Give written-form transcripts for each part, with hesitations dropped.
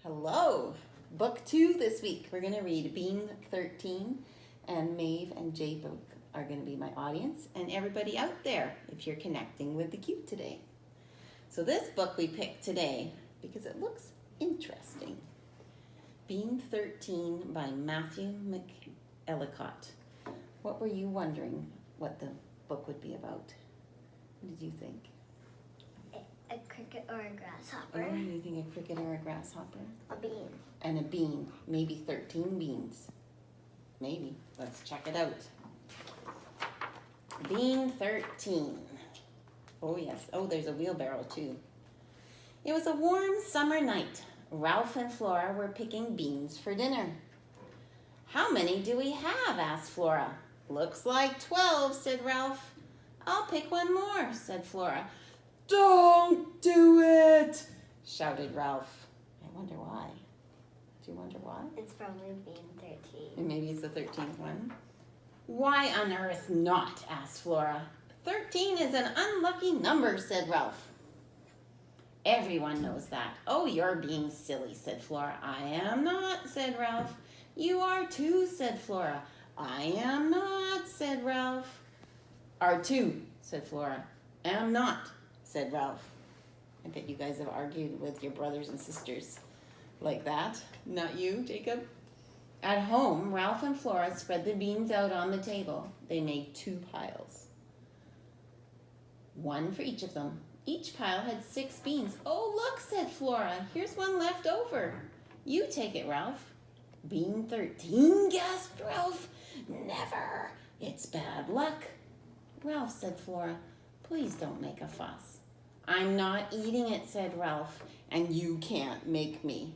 Hello! Book 2 this week. We're going to read Bean 13, and Maeve and Jacob are going to be my audience, and everybody out there if you're connecting with the cube today. So this book we picked today because it looks interesting. Bean 13 by Matthew McEllicott. What were you wondering what the book would be about? What did you think? A cricket or a grasshopper. Oh, you think a cricket or a grasshopper? A bean. And a bean. Maybe 13 beans. Maybe. Let's check it out. Bean 13. Oh, yes. Oh, there's a wheelbarrow, too. It was a warm summer night. Ralph and Flora were picking beans for dinner. How many do we have? Asked Flora. Looks like 12, said Ralph. I'll pick one more, said Flora. Don't do it, shouted Ralph. I wonder why. Do you wonder why? It's probably bean 13. And maybe it's the 13th one. Why on earth not? Asked Flora. 13 is an unlucky number, said Ralph. Everyone knows that. Oh, you're being silly, said Flora. I am not, said Ralph. You are too, said Flora. I am not, said Ralph. Are too, said Flora. Am not, said Ralph. I bet you guys have argued with your brothers and sisters like that. Not you, Jacob? At home, Ralph and Flora spread the beans out on the table. They made 2 piles. One for each of them. Each pile had 6 beans. Oh, look, said Flora. Here's one left over. You take it, Ralph. Bean 13, gasped Ralph. Never. It's bad luck. Ralph, said Flora, please don't make a fuss. I'm not eating it, said Ralph, and you can't make me.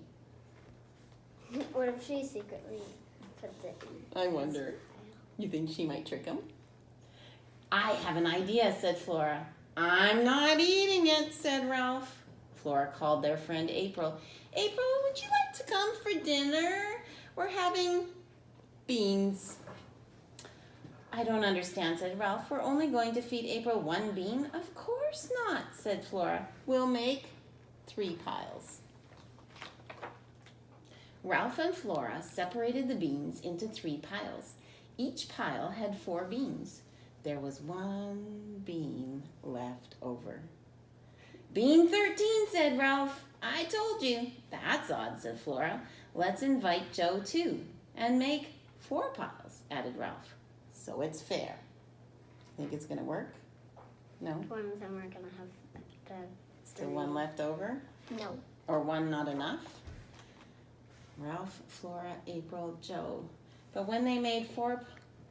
What if she secretly puts it in? I wonder. You think she might trick him? I have an idea, said Flora. I'm not eating it, said Ralph. Flora called their friend April. April, would you like to come for dinner? We're having beans. I don't understand, said Ralph. We're only going to feed April 1 bean? Of course not, said Flora. We'll make 3 piles. Ralph and Flora separated the beans into 3 piles. Each pile had 4 beans. There was 1 bean left over. Bean 13, said Ralph. I told you. That's odd, said Flora. Let's invite Joe too and make 4 piles, added Ralph. So it's fair. Think it's going to work? No? One of them are going to have the... Still 1 left over? No. Or 1 not enough? Ralph, Flora, April, Joe. But when they made 4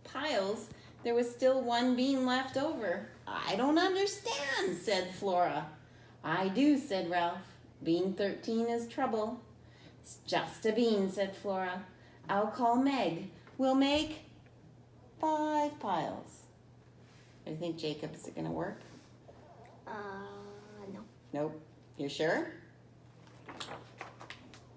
piles, there was still 1 bean left over. I don't understand, said Flora. I do, said Ralph. Bean 13 is trouble. It's just a bean, said Flora. I'll call Meg. We'll make 5 piles. Do you think, Jacob, is it going to work? No. Nope. You sure?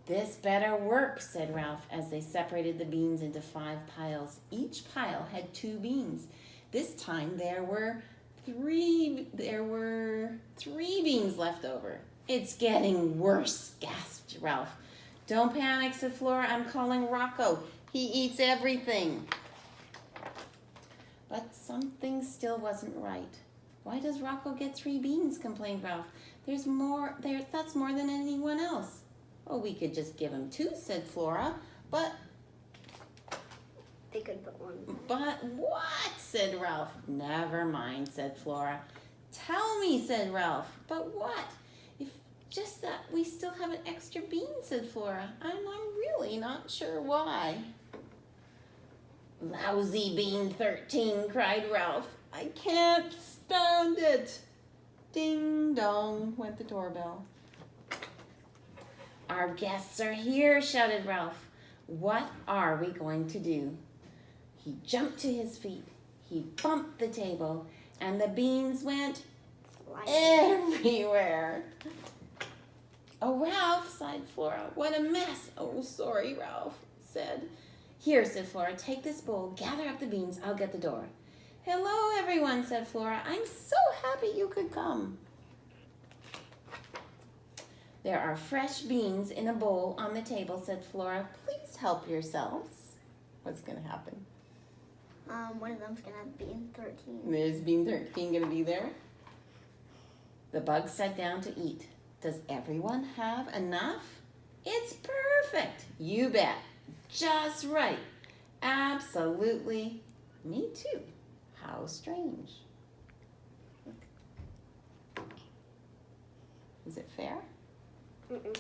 This better work, said Ralph as they separated the beans into 5 piles. Each pile had 2 beans. This time there were 3 beans left over. It's getting worse, gasped Ralph. Don't panic, said Flora. I'm calling Rocco. He eats everything. But something still wasn't right. Why does Rocco get 3 beans, complained Ralph. That's more than anyone else. Oh, we could just give him 2, said Flora. But they could put 1. But what? Said Ralph. Never mind, said Flora. Tell me, said Ralph. But what? If just that we still have an extra bean, said Flora. I'm really not sure why. Lousy bean 13, cried Ralph. I can't stand it. Ding dong went the doorbell. Our guests are here, shouted Ralph. What are we going to do? He jumped to his feet. He bumped the table, and the beans went everywhere. Oh, Ralph, sighed Flora. What a mess. Oh, sorry, Ralph said. Here, said Flora, take this bowl, gather up the beans, I'll get the door. Hello, everyone, said Flora. I'm so happy you could come. There are fresh beans in a bowl on the table, said Flora. Please help yourselves. What's going to happen? One of them's gonna be in 13. There's bean 13 going to be there. The bugs sat down to eat. Does everyone have enough? It's perfect. You bet. Just right. Absolutely. Me too. How strange. Is it fair? Mm-mm.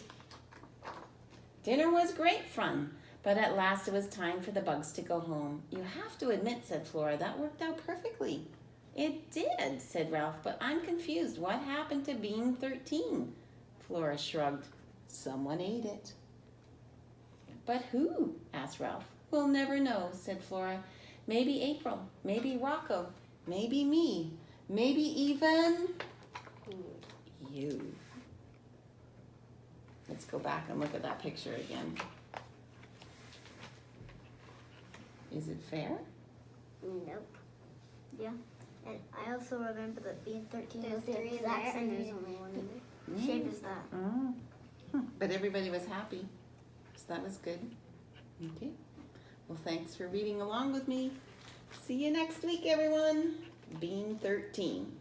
Dinner was great fun, but at last it was time for the bugs to go home. You have to admit, said Flora, that worked out perfectly. It did, said Ralph, but I'm confused. What happened to bean 13? Flora shrugged. Someone ate it. But who? Asked Ralph. We'll never know, said Flora. Maybe April, maybe Rocco, maybe me, maybe even you. Let's go back and look at that picture again. Is it fair? Nope. Yeah. And I also remember that being 13 There's was the 3 exact there, same and there's only 1 in there. shape as that. But everybody was happy, so that was good. Okay. Well, thanks for reading along with me. See you next week, everyone. Bean 13.